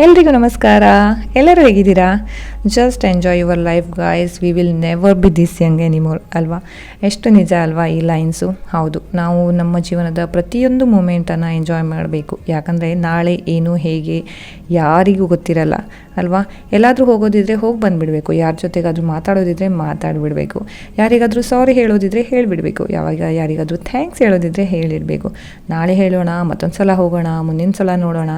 ಎಲ್ರಿಗೂ ನಮಸ್ಕಾರ. ಎಲ್ಲರೂ ಹೇಗಿದ್ದೀರಾ? Just enjoy your life guys, we will never be this Young anymore ಅಲ್ವಾ? ಎಷ್ಟು ನಿಜ ಅಲ್ವಾ ಈ ಲೈನ್ಸು? ಹೌದು, ನಾವು ನಮ್ಮ ಜೀವನದ ಪ್ರತಿಯೊಂದು ಮೂಮೆಂಟನ್ನು ಎಂಜಾಯ್ ಮಾಡಬೇಕು. ಯಾಕಂದರೆ ನಾಳೆ ಏನು ಹೇಗೆ ಯಾರಿಗೂ ಗೊತ್ತಿರಲ್ಲ ಅಲ್ವಾ? ಎಲ್ಲಾದರೂ ಹೋಗೋದಿದ್ರೆ ಹೋಗಿ ಬಂದುಬಿಡಬೇಕು, ಯಾರ ಜೊತೆಗಾದರೂ ಮಾತಾಡೋದಿದ್ರೆ ಮಾತಾಡಿಬಿಡಬೇಕು, ಯಾರಿಗಾದರೂ ಸಾರಿ ಹೇಳೋದಿದ್ರೆ ಹೇಳಿಬಿಡಬೇಕು, ಯಾರಿಗಾದರೂ ಥ್ಯಾಂಕ್ಸ್ ಹೇಳೋದಿದ್ರೆ ಹೇಳಿಡಬೇಕು. ನಾಳೆ ಹೇಳೋಣ, ಮತ್ತೊಂದು ಸಲ ಹೋಗೋಣ, ಮುಂದಿನ ಸಲ ನೋಡೋಣ,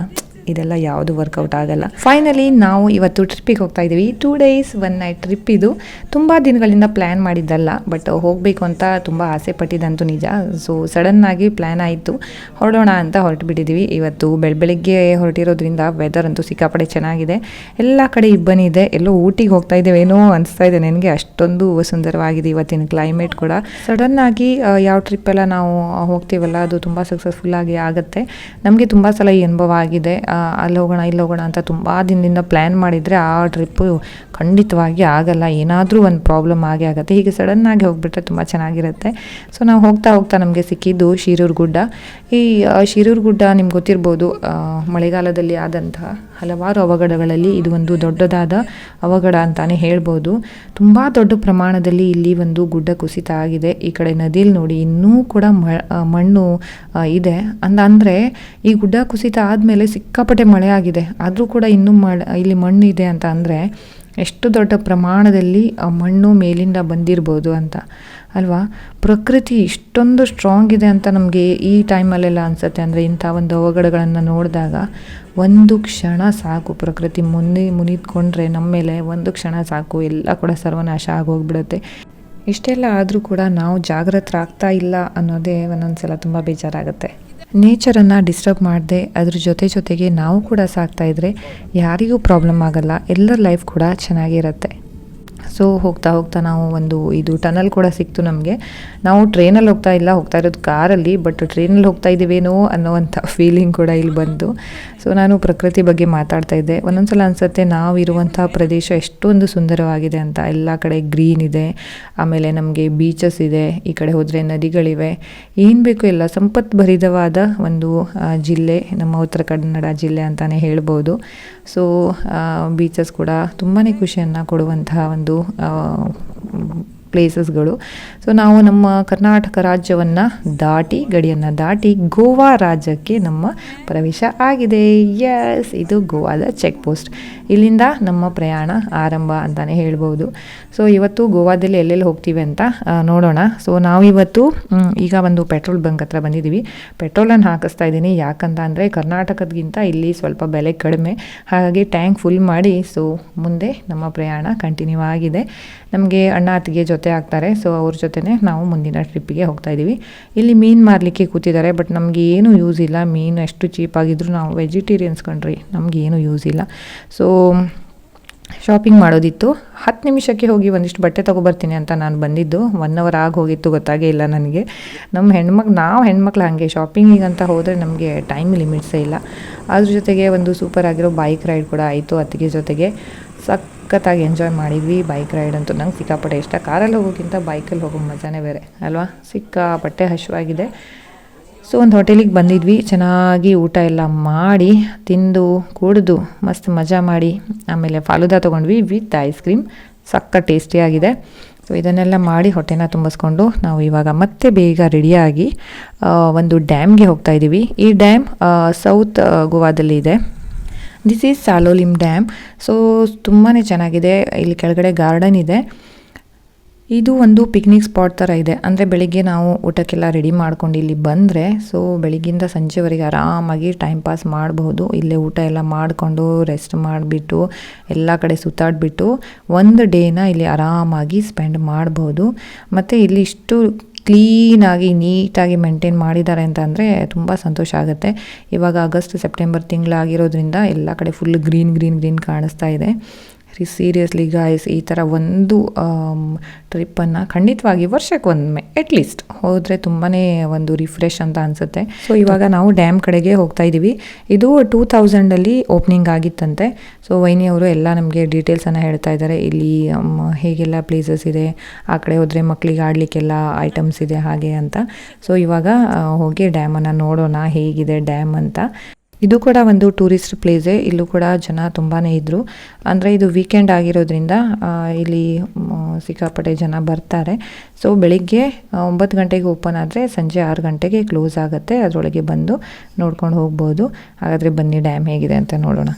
ಇದೆಲ್ಲ ಯಾವುದು ವರ್ಕೌಟ್ ಆಗಲ್ಲ. ಫೈನಲಿ ನಾವು ಇವತ್ತು ಟ್ರಿಪ್ಪಿಗೆ ಹೋಗ್ತಾ ಇದ್ದೀವಿ. 2 days 1 night ಟ್ರಿಪ್. ಇದು ತುಂಬ ದಿನಗಳಿಂದ ಪ್ಲ್ಯಾನ್ ಮಾಡಿದ್ದಲ್ಲ, ಬಟ್ ಹೋಗಬೇಕು ಅಂತ ತುಂಬ ಆಸೆ ಪಟ್ಟಿದ್ದಂತೂ ನಿಜ. ಸೊ ಸಡನ್ನಾಗಿ ಪ್ಲ್ಯಾನ್ ಆಯಿತು, ಹೊರಡೋಣ ಅಂತ ಹೊರಟು ಬಿಟ್ಟಿದ್ದೀವಿ. ಇವತ್ತು ಬೆಳಗ್ಗೆ ಹೊರಟಿರೋದ್ರಿಂದ ವೆದರ್ ಅಂತೂ ಸಿಕ್ಕಾಪಡೆ ಚೆನ್ನಾಗಿದೆ, ಎಲ್ಲ ಕಡೆ ಇಬ್ಬನಿ ಇದೆ. ಎಲ್ಲೋ ಊಟಿಗೆ ಹೋಗ್ತಾ ಇದ್ದೇವೇನೋ ಅನಿಸ್ತಾ ಇದೆ ನನಗೆ, ಅಷ್ಟೊಂದು ಸುಂದರವಾಗಿದೆ ಇವತ್ತಿನ ಕ್ಲೈಮೇಟ್ ಕೂಡ. ಸಡನ್ನಾಗಿ ಯಾವ ಟ್ರಿಪ್ಪೆಲ್ಲ ನಾವು ಹೋಗ್ತೀವಲ್ಲ ಅದು ತುಂಬ ಸಕ್ಸಸ್ಫುಲ್ಲಾಗಿ ಆಗುತ್ತೆ. ನಮಗೆ ತುಂಬ ಸಲ ಈ ಅನುಭವ ಆಗಿದೆ. ಅಲ್ಲಿ ಹೋಗೋಣ ಇಲ್ಲಿ ಹೋಗೋಣ ಅಂತ ತುಂಬ ದಿನದಿಂದ ಪ್ಲ್ಯಾನ್ ಮಾಡಿದರೆ ಆ ಟ್ರಿಪ್ಪು ಖಂಡಿತವಾಗಿ ಆಗಲ್ಲ, ಏನಾದರೂ ಒಂದು ಪ್ರಾಬ್ಲಮ್ ಆಗೇ ಆಗುತ್ತೆ. ಹೀಗೆ ಸಡನ್ನಾಗಿ ಹೋಗಿಬಿಟ್ರೆ ತುಂಬ ಚೆನ್ನಾಗಿರುತ್ತೆ. ಸೊ ನಾವು ಹೋಗ್ತಾ ಹೋಗ್ತಾ ನಮಗೆ ಸಿಕ್ಕಿದ್ದು ಶಿರೂರು ಗುಡ್ಡ. ಈ ಶಿರೂರು ಗುಡ್ಡ ನಿಮ್ಗೆ ಗೊತ್ತಿರ್ಬೋದು, ಮಳೆಗಾಲದಲ್ಲಿ ಆದಂತಹ ಹಲವಾರು ಅವಘಡಗಳಲ್ಲಿ ಇದು ಒಂದು ದೊಡ್ಡದಾದ ಅವಘಡ ಅಂತಲೇ ಹೇಳ್ಬೋದು. ತುಂಬ ದೊಡ್ಡ ಪ್ರಮಾಣದಲ್ಲಿ ಇಲ್ಲಿ ಒಂದು ಗುಡ್ಡ ಕುಸಿತ ಆಗಿದೆ. ಈ ಕಡೆ ನದಿಯಲ್ಲಿ ನೋಡಿ ಇನ್ನೂ ಕೂಡ ಮಣ್ಣು ಇದೆ. ಅಂದರೆ ಈ ಗುಡ್ಡ ಕುಸಿತ ಆದಮೇಲೆ ಸಿಕ್ಕಾಪಟ್ಟೆ ಮಳೆ ಆಗಿದೆ, ಆದರೂ ಕೂಡ ಇನ್ನೂ ಇಲ್ಲಿ ಮಣ್ಣು ಇದೆ ಅಂತ ಅಂದರೆ ಎಷ್ಟು ದೊಡ್ಡ ಪ್ರಮಾಣದಲ್ಲಿ ಮಣ್ಣು ಮೇಲಿಂದ ಬಂದಿರ್ಬೋದು ಅಂತ ಅಲ್ವಾ? ಪ್ರಕೃತಿ ಇಷ್ಟೊಂದು ಸ್ಟ್ರಾಂಗ್ ಇದೆ ಅಂತ ನಮಗೆ ಈ ಟೈಮಲ್ಲೆಲ್ಲ ಅನಿಸುತ್ತೆ. ಅಂದರೆ ಇಂಥ ಒಂದು ಅವಘಡಗಳನ್ನು ನೋಡಿದಾಗ ಒಂದು ಕ್ಷಣ ಸಾಕು, ಪ್ರಕೃತಿ ಮುನಿದ್ಕೊಂಡ್ರೆ ನಮ್ಮ ಮೇಲೆ ಒಂದು ಕ್ಷಣ ಸಾಕು, ಎಲ್ಲ ಕೂಡ ಸರ್ವನಾಶ ಆಗೋಗ್ಬಿಡುತ್ತೆ. ಇಷ್ಟೆಲ್ಲ ಆದರೂ ಕೂಡ ನಾವು ಜಾಗೃತರಾಗ್ತಾ ಇಲ್ಲ ಅನ್ನೋದೇ ಒಂದೊಂದು ಸಲ ತುಂಬ ಬೇಜಾರಾಗುತ್ತೆ. ನೇಚರನ್ನು ಡಿಸ್ಟರ್ಬ್ ಮಾಡದೆ ಅದ್ರ ಜೊತೆಗೆ ನಾವು ಕೂಡ ಸಾಕ್ತಾ ಇದ್ದರೆ ಯಾರಿಗೂ ಪ್ರಾಬ್ಲಮ್ ಆಗಲ್ಲ, ಎಲ್ಲರ ಲೈಫ್ ಕೂಡ ಚೆನ್ನಾಗಿರುತ್ತೆ. ಸೊ ಹೋಗ್ತಾ ನಾವು ಇದು ಟನಲ್ ಕೂಡ ಸಿಕ್ತು ನಮಗೆ. ನಾವು ಟ್ರೈನಲ್ಲಿ ಹೋಗ್ತಾ ಇರೋದು ಕಾರಲ್ಲಿ, ಬಟ್ ಟ್ರೈನಲ್ಲಿ ಹೋಗ್ತಾ ಇದ್ದೀವೇನೋ ಅನ್ನೋವಂಥ ಫೀಲಿಂಗ್ ಕೂಡ ಇಲ್ಲಿ ಬಂತು. ಸೊ ನಾನು ಪ್ರಕೃತಿ ಬಗ್ಗೆ ಮಾತಾಡ್ತಾ ಇದ್ದೆ. ಒಂದೊಂದ್ಸಲ ಅನಿಸುತ್ತೆ ನಾವು ಇರುವಂಥ ಪ್ರದೇಶ ಎಷ್ಟೊಂದು ಸುಂದರವಾಗಿದೆ ಅಂತ. ಎಲ್ಲ ಕಡೆ ಗ್ರೀನ್ ಇದೆ, ಆಮೇಲೆ ನಮಗೆ ಬೀಚಸ್ ಇದೆ, ಈ ಕಡೆ ಹೋದರೆ ನದಿಗಳಿವೆ, ಏನು ಬೇಕು ಎಲ್ಲ ಸಂಪತ್ಭರಿತವಾದ ಒಂದು ಜಿಲ್ಲೆ ನಮ್ಮ ಉತ್ತರ ಕನ್ನಡ ಜಿಲ್ಲೆ ಅಂತಲೇ ಹೇಳ್ಬೋದು. ಸೊ ಬೀಚಸ್ ಕೂಡ ತುಂಬಾ ಖುಷಿಯನ್ನು ಕೊಡುವಂತಹ ಒಂದು ಪ್ಲೇಸಸ್ಗಳು. ಸೊ ನಾವು ನಮ್ಮ ಕರ್ನಾಟಕ ರಾಜ್ಯವನ್ನು ಗಡಿಯನ್ನು ದಾಟಿ ಗೋವಾ ರಾಜ್ಯಕ್ಕೆ ನಮ್ಮ ಪ್ರವೇಶ ಆಗಿದೆ. ಎಸ್, ಇದು ಗೋವಾದ ಚೆಕ್ ಪೋಸ್ಟ್. ಇಲ್ಲಿಂದ ನಮ್ಮ ಪ್ರಯಾಣ ಆರಂಭ ಅಂತಲೇ ಹೇಳ್ಬೋದು. ಸೊ ಇವತ್ತು ಗೋವಾದಲ್ಲಿ ಎಲ್ಲೆಲ್ಲಿ ಹೋಗ್ತೀವಿ ಅಂತ ನೋಡೋಣ. ಸೊ ನಾವಿವತ್ತು ಈಗ ಒಂದು ಪೆಟ್ರೋಲ್ ಬಂಕ್ ಹತ್ರ ಬಂದಿದ್ದೀವಿ. ಪೆಟ್ರೋಲನ್ನು ಹಾಕಿಸ್ತಾ ಇದ್ದೀನಿ, ಯಾಕಂತ ಅಂದರೆ ಕರ್ನಾಟಕದ್ಗಿಂತ ಇಲ್ಲಿ ಸ್ವಲ್ಪ ಬೆಲೆ ಕಡಿಮೆ, ಹಾಗಾಗಿ ಟ್ಯಾಂಕ್ ಫುಲ್ ಮಾಡಿ ಸೊ ಮುಂದೆ ನಮ್ಮ ಪ್ರಯಾಣ ಕಂಟಿನ್ಯೂ ಆಗಿದೆ. ನಮಗೆ ಅಣ್ಣ ಅತ್ತಿಗೆ ಜೊತೆ ಆಗ್ತಾರೆ, ಸೊ ಅವ್ರ ಜೊತೆನೇ ನಾವು ಮುಂದಿನ ಟ್ರಿಪ್ಪಿಗೆ ಹೋಗ್ತಾ ಇದ್ದೀವಿ. ಇಲ್ಲಿ ಮೀನು ಮಾರಲಿಕ್ಕೆ ಕೂತಿದ್ದಾರೆ, ಬಟ್ ನಮಗೆ ಏನು ಯೂಸ್ ಇಲ್ಲ. ಮೀನು ಎಷ್ಟು ಚೀಪಾಗಿದ್ದರೂ ನಾವು ವೆಜಿಟೇರಿಯನ್ಸ್ ಕಂಡ್ರಿ, ನಮಗೇನು ಯೂಸ್ ಇಲ್ಲ. ಸೊ ಶಾಪಿಂಗ್ ಮಾಡೋದಿತ್ತು. 10 ನಿಮಿಷಕ್ಕೆ ಹೋಗಿ ಒಂದಿಷ್ಟು ಬಟ್ಟೆ ತೊಗೊಬರ್ತೀನಿ ಅಂತ ನಾನು ಬಂದಿದ್ದು. 1 hour ಆಗಿ ಹೋಗಿತ್ತು, ಗೊತ್ತಾಗೇ ಇಲ್ಲ ನನಗೆ. ನಾವು ಹೆಣ್ಮಕ್ಳು ಹಾಗೆ ಶಾಪಿಂಗಿಗಂತ ಹೋದರೆ ನಮಗೆ ಟೈಮ್ ಲಿಮಿಟ್ಸೇ ಇಲ್ಲ. ಅದ್ರ ಜೊತೆಗೆ ಒಂದು ಸೂಪರ್ ಆಗಿರೋ ಬೈಕ್ ರೈಡ್ ಕೂಡ ಆಯಿತು ಅತ್ತಿಗೆ ಜೊತೆಗೆ. ಸಖತ್ತಾಗಿ ಎಂಜಾಯ್ ಮಾಡಿದ್ವಿ. ಬೈಕ್ ರೈಡ್ ಅಂತೂ ನಂಗೆ ಸಿಕ್ಕಾಪಟ್ಟೆ ಇಷ್ಟ. ಕಾರಲ್ಲಿ ಹೋಗೋಕ್ಕಿಂತ ಬೈಕಲ್ಲಿ ಹೋಗೋ ಮಜಾನೇ ಬೇರೆ ಅಲ್ವಾ? ಸಿಕ್ಕಾಪಟ್ಟೆ ಹಸಿವಾಗಿದೆ. ಸೊ ಒಂದು ಹೋಟೆಲಿಗೆ ಬಂದಿದ್ವಿ, ಚೆನ್ನಾಗಿ ಊಟ ಎಲ್ಲ ಮಾಡಿ ತಿಂದು ಕುಡಿದು ಮಸ್ತ್ ಮಜಾ ಮಾಡಿ ಆಮೇಲೆ ಫಾಲೂದಾ ತೊಗೊಂಡ್ವಿ ವಿತ್ ಐಸ್ ಕ್ರೀಮ್. ಸಕ್ಕ ಟೇಸ್ಟಿಯಾಗಿದೆ. ಸೊ ಇದನ್ನೆಲ್ಲ ಮಾಡಿ ಹೊಟ್ಟೆನ ತುಂಬಿಸ್ಕೊಂಡು ನಾವು ಇವಾಗ ಮತ್ತೆ ಬೇಗ ರೆಡಿಯಾಗಿ ಒಂದು ಡ್ಯಾಮ್ಗೆ ಹೋಗ್ತಾ ಇದ್ದೀವಿ. ಈ ಡ್ಯಾಮ್ ಸೌತ್ ಗೋವಾದಲ್ಲಿ ಇದೆ. This is Salaulim dam. So ತುಂಬಾ ಚೆನ್ನಾಗಿದೆ. ಇಲ್ಲಿ ಕೆಳಗಡೆ ಗಾರ್ಡನ್ ಇದೆ. ಇದು ಒಂದು ಪಿಕ್ನಿಕ್ ಸ್ಪಾಟ್ ಥರ ಇದೆ. ಅಂದರೆ ಬೆಳಿಗ್ಗೆ ನಾವು ಊಟಕ್ಕೆಲ್ಲ ರೆಡಿ ಮಾಡ್ಕೊಂಡು ಇಲ್ಲಿ ಬಂದರೆ ಸೊ ಬೆಳಿಗ್ಗಿಂದ ಸಂಜೆವರೆಗೆ ಆರಾಮಾಗಿ ಟೈಮ್ ಪಾಸ್ ಮಾಡಬಹುದು. ಇಲ್ಲೇ ಊಟ ಎಲ್ಲ ಮಾಡಿಕೊಂಡು ರೆಸ್ಟ್ ಮಾಡಿಬಿಟ್ಟು ಎಲ್ಲ ಕಡೆ ಸುತ್ತಾಡಿಬಿಟ್ಟು ಒಂದು ಡೇನ ಇಲ್ಲಿ ಆರಾಮಾಗಿ ಸ್ಪೆಂಡ್ ಮಾಡ್ಬೋದು. ಮತ್ತು ಇಲ್ಲಿ ಇಷ್ಟು ಕ್ಲೀನಾಗಿ ನೀಟಾಗಿ ಮೇಂಟೈನ್ ಮಾಡಿದ್ದಾರೆ ಅಂತ ಅಂದರೆ ತುಂಬ ಸಂತೋಷ ಆಗುತ್ತೆ. ಇವಾಗ ಆಗಸ್ಟ್ ಸೆಪ್ಟೆಂಬರ್ ತಿಂಗಳಾಗಿರೋದ್ರಿಂದ ಎಲ್ಲ ಕಡೆ ಫುಲ್ ಗ್ರೀನ್ ಕಾಣಿಸ್ತಾ ಇದೆ. ಸೀರಿಯಸ್ಲಿ ಗಾಯ್ಸ್, ಈ ಥರ ಒಂದು ಟ್ರಿಪ್ಪನ್ನು ಖಂಡಿತವಾಗಿ ವರ್ಷಕ್ಕೊಮ್ಮೆ ಅಟ್ಲೀಸ್ಟ್ ಹೋದರೆ ತುಂಬಾ ಒಂದು ರಿಫ್ರೆಶ್ ಅಂತ ಅನಿಸುತ್ತೆ. ಸೊ ಇವಾಗ ನಾವು ಡ್ಯಾಮ್ ಕಡೆಗೆ ಹೋಗ್ತಾ ಇದ್ದೀವಿ. ಇದು 2000 ಓಪನಿಂಗ್ ಆಗಿತ್ತಂತೆ. ಸೊ ವೈನಿಯವರು ಎಲ್ಲ ನಮಗೆ ಡೀಟೇಲ್ಸನ್ನು ಹೇಳ್ತಾ ಇದ್ದಾರೆ. ಇಲ್ಲಿ ಹೇಗೆಲ್ಲ ಪ್ಲೇಸಸ್ ಇದೆ, ಆ ಕಡೆ ಹೋದರೆ ಮಕ್ಕಳಿಗೆ ಆಡಲಿಕ್ಕೆಲ್ಲ ಐಟಮ್ಸ್ ಇದೆ ಹಾಗೆ ಅಂತ. ಸೊ ಇವಾಗ ಹೋಗಿ ಡ್ಯಾಮನ್ನು ನೋಡೋಣ ಹೇಗಿದೆ ಡ್ಯಾಮ್ ಅಂತ. ಇದು ಕೂಡ ಒಂದು ಟೂರಿಸ್ಟ್ ಪ್ಲೇಸೇ. ಇಲ್ಲೂ ಕೂಡ ಜನ ತುಂಬಾ ಇದ್ದರು. ಅಂದರೆ ಇದು ವೀಕೆಂಡ್ ಆಗಿರೋದ್ರಿಂದ ಇಲ್ಲಿ ಸಿಕ್ಕಾಪಟ್ಟೆ ಜನ ಬರ್ತಾರೆ. ಸೊ ಬೆಳಿಗ್ಗೆ 9 ಗಂಟೆಗೆ ಓಪನ್ ಆದರೆ ಸಂಜೆ 6 ಗಂಟೆಗೆ ಕ್ಲೋಸ್ ಆಗುತ್ತೆ. ಅದರೊಳಗೆ ಬಂದು ನೋಡ್ಕೊಂಡು ಹೋಗ್ಬೋದು. ಹಾಗಾದರೆ ಬನ್ನಿ ಡ್ಯಾಮ್ ಹೇಗಿದೆ ಅಂತ ನೋಡೋಣ.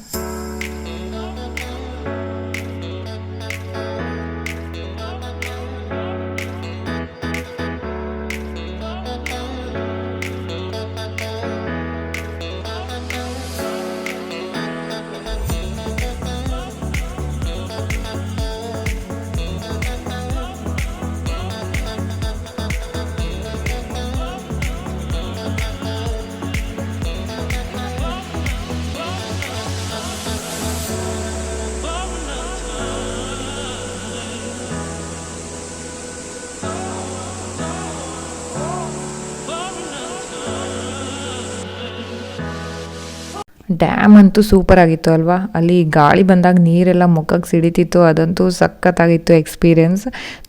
ಡ್ಯಾಮ್ ಅಂತೂ ಸೂಪರ್ ಆಗಿತ್ತು ಅಲ್ವಾ. ಅಲ್ಲಿ ಗಾಳಿ ಬಂದಾಗ ನೀರೆಲ್ಲ ಮುಖಕ್ಕೆ ಸಿಡಿತಿತ್ತು. ಅದಂತೂ ಸಖತ್ತಾಗಿತ್ತು ಎಕ್ಸ್ಪೀರಿಯೆನ್ಸ್.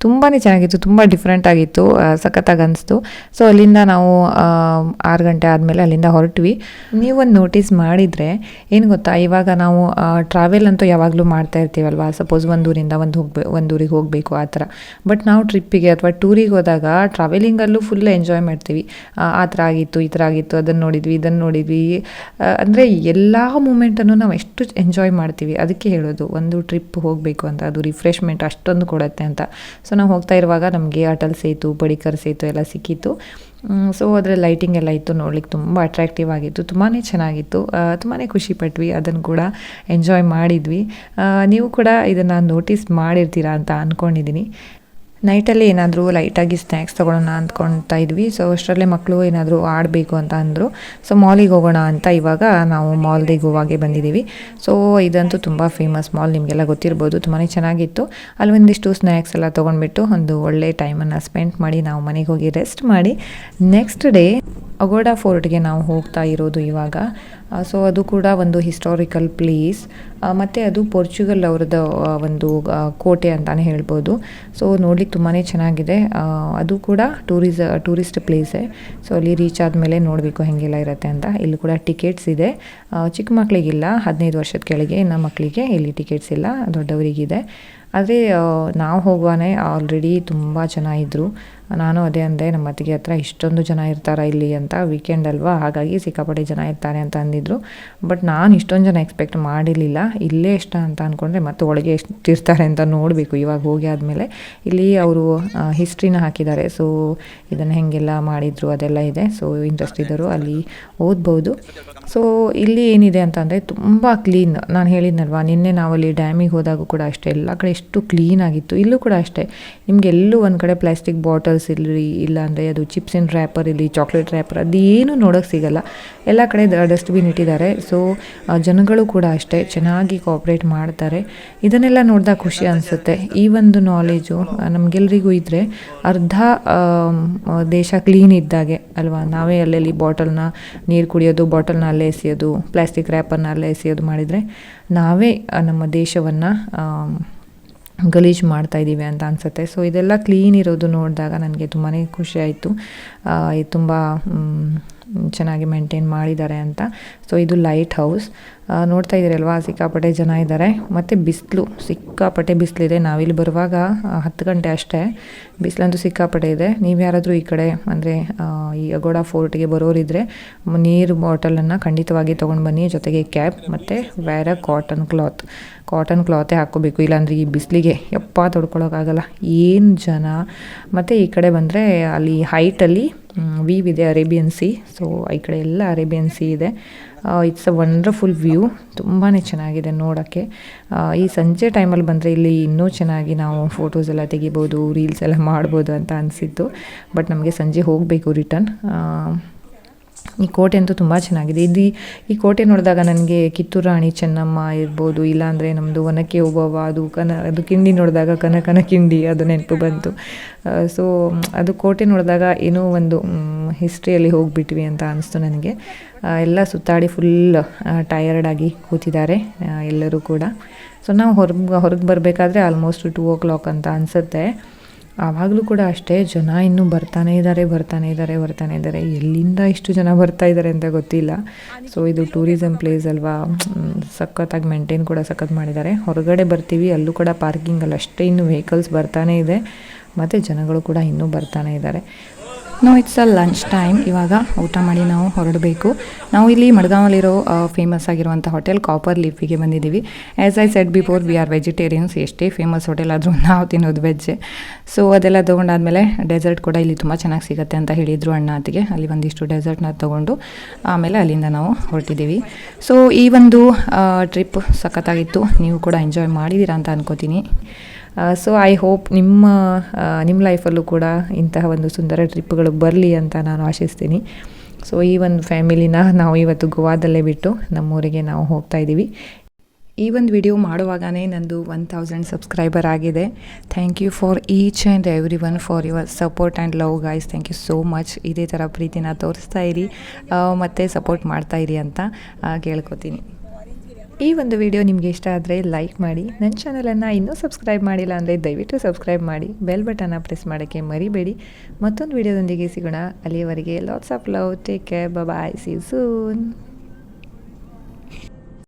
ತುಂಬಾ ಚೆನ್ನಾಗಿತ್ತು, ತುಂಬ ಡಿಫ್ರೆಂಟ್ ಆಗಿತ್ತು, ಸಖತ್ತಾಗಿ ಅನಿಸ್ತು. ಸೊ ಅಲ್ಲಿಂದ ನಾವು 6 ಗಂಟೆ ಆದಮೇಲೆ ಅಲ್ಲಿಂದ ಹೊರಟ್ವಿ. ನೀವೊಂದು ನೋಟಿಸ್ ಮಾಡಿದರೆ ಏನು ಗೊತ್ತಾ, ಇವಾಗ ನಾವು ಟ್ರಾವೆಲ್ ಅಂತೂ ಯಾವಾಗಲೂ ಮಾಡ್ತಾ ಇರ್ತೀವಲ್ವಾ. ಸಪೋಸ್ ಒಂದೂರಿಂದ ಒಂದೂರಿಗೆ ಹೋಗಬೇಕು ಆ ಥರ. ಬಟ್ ನಾವು ಟ್ರಿಪ್ಪಿಗೆ ಅಥವಾ ಟೂರಿಗೆ ಹೋದಾಗ ಟ್ರಾವೆಲಿಂಗಲ್ಲೂ ಫುಲ್ ಎಂಜಾಯ್ ಮಾಡ್ತೀವಿ. ಆ ಥರ ಆಗಿತ್ತು, ಈ ಥರ ಆಗಿತ್ತು, ಅದನ್ನು ನೋಡಿದ್ವಿ, ಇದನ್ನು ನೋಡಿದ್ವಿ. ಅಂದರೆ ಎಲ್ಲ ಮೂಮೆಂಟನ್ನು ನಾವು ಎಷ್ಟು ಎಂಜಾಯ್ ಮಾಡ್ತೀವಿ. ಅದಕ್ಕೆ ಹೇಳೋದು ಒಂದು ಟ್ರಿಪ್ ಹೋಗಬೇಕು ಅಂತ, ಅದು ರಿಫ್ರೆಶ್ಮೆಂಟ್ ಅಷ್ಟೊಂದು ಕೊಡುತ್ತೆ ಅಂತ. ಸೊ ನಾವು ಹೋಗ್ತಾ ಇರುವಾಗ ನಮಗೆ ಅಟಲ್ ಸೇತು, ಪಡಿಕ್ಕರ್ ಸೇತು ಎಲ್ಲ ಸಿಕ್ಕಿತ್ತು. ಸೊ ಅದರ ಲೈಟಿಂಗ್ ಎಲ್ಲ ಇತ್ತು, ನೋಡ್ಲಿಕ್ಕೆ ತುಂಬ ಅಟ್ರಾಕ್ಟಿವ್ ಆಗಿತ್ತು, ತುಂಬಾ ಚೆನ್ನಾಗಿತ್ತು. ತುಂಬಾ ಖುಷಿಪಟ್ವಿ, ಅದನ್ನು ಕೂಡ ಎಂಜಾಯ್ ಮಾಡಿದ್ವಿ. ನೀವು ಕೂಡ ಇದನ್ನು ನೋಟಿಸ್ ಮಾಡಿರ್ತೀರಾ ಅಂತ ಅಂದ್ಕೊಂಡಿದ್ದೀನಿ. ನೈಟಲ್ಲಿ ಏನಾದರೂ ಲೈಟಾಗಿ ಸ್ನ್ಯಾಕ್ಸ್ ತೊಗೊಳ್ಳೋಣ ಅಂದ್ಕೊಳ್ತಾ ಇದ್ವಿ. ಸೊ ಅಷ್ಟರಲ್ಲೇ ಮಕ್ಕಳು ಏನಾದರೂ ಆಡಬೇಕು ಅಂತ ಅಂದರು. ಸೊ ಮಾಲಿಗೆ ಹೋಗೋಣ ಅಂತ ಇವಾಗ ನಾವು ಮಾಲ್ಗೆ ಗೋವಾಗೆ ಬಂದಿದ್ದೀವಿ. ಸೊ ಇದಂತೂ ತುಂಬ ಫೇಮಸ್ ಮಾಲ್, ನಿಮಗೆಲ್ಲ ಗೊತ್ತಿರ್ಬೋದು. ತುಂಬಾ ಚೆನ್ನಾಗಿತ್ತು. ಅಲ್ಲಿ ಒಂದಿಷ್ಟು ಸ್ನ್ಯಾಕ್ಸ್ ಎಲ್ಲ ತೊಗೊಂಡ್ಬಿಟ್ಟು ಒಂದು ಒಳ್ಳೆ ಟೈಮನ್ನು ಸ್ಪೆಂಡ್ ಮಾಡಿ ನಾವು ಮನೆಗೆ ಹೋಗಿ ರೆಸ್ಟ್ ಮಾಡಿ ನೆಕ್ಸ್ಟ್ ಡೇ ಅಗೋಡಾ ಫೋರ್ಟ್ಗೆ ನಾವು ಹೋಗ್ತಾ ಇರೋದು ಇವಾಗ. ಸೊ ಅದು ಕೂಡ ಒಂದು ಹಿಸ್ಟಾರಿಕಲ್ ಪ್ಲೇಸ್, ಮತ್ತು ಅದು ಪೋರ್ಚುಗಲ್ ಅವ್ರದ್ದು ಒಂದು ಕೋಟೆ ಅಂತಲೇ ಹೇಳ್ಬೋದು. ಸೊ ನೋಡ್ಲಿಕ್ಕೆ ತುಂಬಾ ಚೆನ್ನಾಗಿದೆ. ಅದು ಕೂಡ ಟೂರಿಸ್ಟ್ ಪ್ಲೇಸೇ. ಸೊ ಅಲ್ಲಿ ರೀಚ್ ಆದಮೇಲೆ ನೋಡಬೇಕು ಹೇಗೆಲ್ಲ ಇರುತ್ತೆ ಅಂತ. ಇಲ್ಲಿ ಕೂಡ ಟಿಕೆಟ್ಸ್ ಇದೆ. ಚಿಕ್ಕ ಮಕ್ಕಳಿಗಿಲ್ಲ, 15 ವರ್ಷದ ಕೆಳಗೆ ಇನ್ನು ಮಕ್ಕಳಿಗೆ ಇಲ್ಲಿ ಟಿಕೆಟ್ಸ್ ಇಲ್ಲ, ದೊಡ್ಡವರಿಗಿದೆ. ಆದರೆ ನಾವು ಹೋಗುವಾನೆ ಆಲ್ರೆಡಿ ತುಂಬ ಜನ ಇದ್ದರು. ನಾನು ಅದೇ ಅಂದೆ ನಮ್ಮ ಅತ್ತಿಗೆ ಹತ್ರ, ಇಷ್ಟೊಂದು ಜನ ಇರ್ತಾರೆ ಇಲ್ಲಿ ಅಂತ, ವೀಕೆಂಡ್ ಅಲ್ವಾ, ಹಾಗಾಗಿ ಸಿಕ್ಕಾಪಟ್ಟೆ ಜನ ಇರ್ತಾರೆ ಅಂತ ಅಂದಿದ್ರು. ಬಟ್ ನಾನು ಇಷ್ಟೊಂದು ಜನ ಎಕ್ಸ್ಪೆಕ್ಟ್ ಮಾಡಿರಲಿಲ್ಲ. ಇಲ್ಲೇ ಎಷ್ಟು ಅಂತ ಅಂದ್ಕೊಂಡ್ರೆ ಮತ್ತೆ ಒಳಗೆ ಎಷ್ಟು ಇರ್ತಾರೆ ಅಂತ ನೋಡಬೇಕು ಇವಾಗ ಹೋಗಿ ಆದಮೇಲೆ. ಇಲ್ಲಿ ಅವರು ಹಿಸ್ಟ್ರಿನ ಹಾಕಿದ್ದಾರೆ. ಸೊ ಇದನ್ನು ಹೇಗೆಲ್ಲ ಮಾಡಿದರು ಅದೆಲ್ಲ ಇದೆ. ಸೊ ಇಂಟ್ರೆಸ್ಟ್ ಇದ್ದರು ಅಲ್ಲಿ ಓದ್ಬೋದು. ಸೊ ಇಲ್ಲಿ ಏನಿದೆ ಅಂತಂದರೆ ತುಂಬ ಕ್ಲೀನ್. ನಾನು ಹೇಳಿದ್ನಲ್ವಾ ನಿನ್ನೆ ನಾವಲ್ಲಿ ಡ್ಯಾಮಿಗೆ ಹೋದಾಗ ಕೂಡ ಅಷ್ಟೇ, ಎಲ್ಲ ಕಡೆ ಎಷ್ಟು ಕ್ಲೀನಾಗಿತ್ತು. ಇಲ್ಲೂ ಕೂಡ ಅಷ್ಟೇ, ನಿಮಗೆಲ್ಲೂ ಒಂದು ಕಡೆ ಪ್ಲಾಸ್ಟಿಕ್ ಬಾಟಲ್ಸ್ ಇರಲಿ, ಇಲ್ಲಾಂದರೆ ಅದು ಚಿಪ್ಸಿನ ರ್ಯಾಪರ್ ಇರಲಿ, ಚಾಕ್ಲೇಟ್ ರ್ಯಾಪರ್, ಅದೇನು ನೋಡೋಕ್ಕೆ ಸಿಗಲ್ಲ. ಎಲ್ಲ ಕಡೆ ಡಸ್ಟ್ಬಿನ್ ಇಟ್ಟಿದ್ದಾರೆ. ಸೊ ಜನಗಳು ಕೂಡ ಅಷ್ಟೇ ಚೆನ್ನಾಗಿ ಕೋಆಪ್ರೇಟ್ ಮಾಡ್ತಾರೆ. ಇದನ್ನೆಲ್ಲ ನೋಡಿದಾಗ ಖುಷಿ ಅನಿಸುತ್ತೆ. ಈ ಒಂದು ನಾಲೆಜು ನಮಗೆಲ್ರಿಗೂ ಇದ್ದರೆ ಅರ್ಧ ದೇಶ ಕ್ಲೀನ್ ಇದ್ದಾಗೆ ಅಲ್ವಾ. ನಾವೇ ಅಲ್ಲೆಲ್ಲಿ ಬಾಟಲ್ನ ನೀರು ಕುಡಿಯೋದು, ಬಾಟಲ್ನ ಅಲ್ಲೇ ಎಸೆಯೋದು, ಪ್ಲಾಸ್ಟಿಕ್ ರ್ಯಾಪರ್ನ ಅಲ್ಲೇ ಎಸೆಯೋದು ಮಾಡಿದರೆ ನಾವೇ ನಮ್ಮ ದೇಶವನ್ನು ಗಲೀಜು ಮಾಡ್ತಾಯಿದ್ದೀವಿ ಅಂತ ಅನಿಸುತ್ತೆ. ಸೊ ಇದೆಲ್ಲ ಕ್ಲೀನ್ ಇರೋದು ನೋಡಿದಾಗ ನನಗೆ ತುಂಬಾ ಖುಷಿ ಆಯಿತು. ಇದು ತುಂಬ ಚೆನ್ನಾಗಿ ಮೇಂಟೈನ್ ಮಾಡಿದ್ದಾರೆ ಅಂತ. ಸೊ ಇದು ಲೈಟ್ ಹೌಸ್ ನೋಡ್ತಾ ಇದ್ದೀರಲ್ವಾ, ಸಿಕ್ಕಾಪಟ್ಟೆ ಜನ ಇದ್ದಾರೆ. ಮತ್ತು ಬಿಸಿಲು, ಸಿಕ್ಕಾಪಟ್ಟೆ ಬಿಸಿಲಿದೆ. ನಾವಿಲ್ಲಿ ಬರುವಾಗ 10 ಗಂಟೆ ಅಷ್ಟೇ, ಬಿಸಿಲಂತೂ ಸಿಕ್ಕಾಪಟ್ಟೆ ಇದೆ. ನೀವು ಯಾರಾದರೂ ಈ ಕಡೆ ಅಂದರೆ ಈ ಅಗೋಡಾ ಫೋರ್ಟ್ಗೆ ಬರೋರಿದ್ದರೆ ನೀರು ಬಾಟಲನ್ನು ಖಂಡಿತವಾಗಿ ತೊಗೊಂಡು ಬನ್ನಿ, ಜೊತೆಗೆ ಕ್ಯಾಪ್ ಮತ್ತು ಬೇರೆ ಕಾಟನ್ ಕ್ಲಾತೇ ಹಾಕ್ಕೋಬೇಕು. ಇಲ್ಲಾಂದರೆ ಈ ಬಿಸಿಲಿಗೆ ತೊಡ್ಕೊಳ್ಳೋಕ್ಕಾಗಲ್ಲ, ಏನು ಜನ. ಮತ್ತು ಈ ಕಡೆ ಬಂದರೆ ಅಲ್ಲಿ ಹೈಟಲ್ಲಿ ವ್ಯೂ ಇದೆ, ಅರೇಬಿಯನ್ ಸಿ. ಸೊ ಈ ಕಡೆ ಎಲ್ಲ ಅರೇಬಿಯನ್ ಸಿ ಇದೆ. ಇಟ್ಸ್ ಅ ವಂಡರ್ಫುಲ್ ವ್ಯೂ, ತುಂಬಾ ಚೆನ್ನಾಗಿದೆ ನೋಡೋಕ್ಕೆ. ಈ ಸಂಜೆ ಟೈಮಲ್ಲಿ ಬಂದರೆ ಇಲ್ಲಿ ಇನ್ನೂ ಚೆನ್ನಾಗಿ ನಾವು ಫೋಟೋಸ್ ಎಲ್ಲ ತೆಗಿಬೋದು, ರೀಲ್ಸ್ ಎಲ್ಲ ಮಾಡ್ಬೋದು ಅಂತ ಅನಿಸಿತ್ತು. ಬಟ್ ನಮಗೆ ಸಂಜೆ ಹೋಗಬೇಕು ರಿಟರ್ನ್. ಈ ಕೋಟೆ ಅಂತೂ ತುಂಬ ಚೆನ್ನಾಗಿದೆ. ಈ ಕೋಟೆ ನೋಡಿದಾಗ ನನಗೆ ಕಿತ್ತೂರು ರಾಣಿ ಚೆನ್ನಮ್ಮ ಇರ್ಬೋದು, ಇಲ್ಲಾಂದರೆ ನಮ್ಮದು ಒನಕೆ ಓಬವ್ವ, ಅದು ಕಿಂಡಿ ನೋಡಿದಾಗ ಕನಕನ ಕಿಂಡಿ ಅದು ನೆನಪು ಬಂತು. ಸೊ ಅದು ಕೋಟೆ ನೋಡಿದಾಗ ಏನೋ ಒಂದು ಹಿಸ್ಟ್ರಿಯಲ್ಲಿ ಹೋಗಿಬಿಟ್ವಿ ಅಂತ ಅನಿಸ್ತು ನನಗೆ. ಎಲ್ಲ ಸುತ್ತಾಡಿ ಫುಲ್ ಟಯರ್ಡಾಗಿ ಕೂತಿದ್ದಾರೆ ಎಲ್ಲರೂ ಕೂಡ. ಸೊ ನಾವು ಹೊರಗೆ ಬರಬೇಕಾದ್ರೆ ಆಲ್ಮೋಸ್ಟ್ 2 o'clock ಅಂತ ಅನಿಸುತ್ತೆ. ಆವಾಗಲೂ ಕೂಡ ಅಷ್ಟೇ ಜನ ಇನ್ನೂ ಬರ್ತಾನೆ ಇದ್ದಾರೆ ಎಲ್ಲಿಂದ ಇಷ್ಟು ಜನ ಬರ್ತಾ ಇದ್ದಾರೆ ಅಂತ ಗೊತ್ತಿಲ್ಲ. ಸೊ ಇದು ಟೂರಿಸಮ್ ಪ್ಲೇಸ್ ಅಲ್ವಾ, ಸಖತ್ತಾಗಿ ಮೇಂಟೈನ್ ಕೂಡ ಸಖತ್ ಮಾಡಿದ್ದಾರೆ. ಹೊರಗಡೆ ಬರ್ತೀವಿ, ಅಲ್ಲೂ ಕೂಡ ಪಾರ್ಕಿಂಗಲ್ಲಿ ಅಷ್ಟೇ ಇನ್ನೂ ವೆಹಿಕಲ್ಸ್ ಬರ್ತಾನೆ ಇದೆ ಮತ್ತು ಜನಗಳು ಕೂಡ ಇನ್ನೂ ಬರ್ತಾನೆ ಇದ್ದಾರೆ. ನಾವು ಇಟ್ಸ್ ಲಂಚ್ ಟೈಮ್. ಇವಾಗ ಊಟ ಮಾಡಿ ನಾವು ಹೊರಡಬೇಕು. ನಾವು ಇಲ್ಲಿ ಮಡ್ಗಾವಲ್ಲಿರೋ ಫೇಮಸ್ ಆಗಿರುವಂಥ ಹೋಟೆಲ್ ಕಾಪರ್ ಲೀಫಿಗೆ ಬಂದಿದ್ದೀವಿ. As I said before, we are vegetarians. ಎಷ್ಟೇ ಫೇಮಸ್ ಹೋಟೆಲ್ ಆದರೂ ನಾವು ತಿನ್ನೋದು ವೆಜ್ಜೆ. ಸೊ ಅದೆಲ್ಲ ತೊಗೊಂಡಾದ್ಮೇಲೆ ಡೆಸರ್ಟ್ ಕೂಡ ಇಲ್ಲಿ ತುಂಬ ಚೆನ್ನಾಗಿ ಸಿಗುತ್ತೆ ಅಂತ ಹೇಳಿದರು ಅಣ್ಣ ಅತ್ತಿಗೆ. ಅಲ್ಲಿ ಒಂದಿಷ್ಟು ಡೆಸರ್ಟ್ನ ತೊಗೊಂಡು ಆಮೇಲೆ ಅಲ್ಲಿಂದ ನಾವು ಹೊರಟಿದ್ದೀವಿ. ಸೊ ಈ ಒಂದು ಟ್ರಿಪ್ ಸಖತ್ತಾಗಿತ್ತು. ನೀವು ಕೂಡ ಎಂಜಾಯ್ ಮಾಡಿದ್ದೀರಾ ಅಂತ ಅನ್ಕೋತೀನಿ. ಸೊ ಐ ಹೋಪ್ ನಿಮ್ಮ ಲೈಫಲ್ಲೂ ಕೂಡ ಇಂತಹ ಒಂದು ಸುಂದರ ಟ್ರಿಪ್ಗಳು ಬರಲಿ ಅಂತ ನಾನು ಆಶಿಸ್ತೀನಿ. ಸೊ ಈ ಒಂದು ಫ್ಯಾಮಿಲಿನ ನಾವು ಇವತ್ತು ಗೋವಾದಲ್ಲೇ ಬಿಟ್ಟು ನಮ್ಮೂರಿಗೆ ನಾವು ಹೋಗ್ತಾ ಇದ್ದೀವಿ. ಈ ಒಂದು ವಿಡಿಯೋ ಮಾಡುವಾಗಲೇ ನಂದು 1000 ಸಬ್ಸ್ಕ್ರೈಬರ್ ಆಗಿದೆ. Thank you for each and every one for your support and love guys. Thank you so much. ಇದೇ ಥರ ಪ್ರೀತಿನ ತೋರಿಸ್ತಾ ಇರಿ ಮತ್ತು ಸಪೋರ್ಟ್ ಮಾಡ್ತಾ ಇರಿ ಅಂತ ಕೇಳ್ಕೊತೀನಿ. ಈ ಒಂದು ವಿಡಿಯೋ ನಿಮಗೆ ಇಷ್ಟ ಆದರೆ ಲೈಕ್ ಮಾಡಿ. ನನ್ನ ಚಾನಲನ್ನು ಇನ್ನೂ ಸಬ್ಸ್ಕ್ರೈಬ್ ಮಾಡಿಲ್ಲ ಅಂದರೆ ದಯವಿಟ್ಟು ಸಬ್ಸ್ಕ್ರೈಬ್ ಮಾಡಿ. ಬೆಲ್ ಬಟನ್ನ ಪ್ರೆಸ್ ಮಾಡೋಕ್ಕೆ ಮರಿಬೇಡಿ. ಮತ್ತೊಂದು ವಿಡಿಯೋದೊಂದಿಗೆ ಸಿಗೋಣ. ಅಲ್ಲಿಯವರೆಗೆ lots of love. Take care. Bye. See you soon.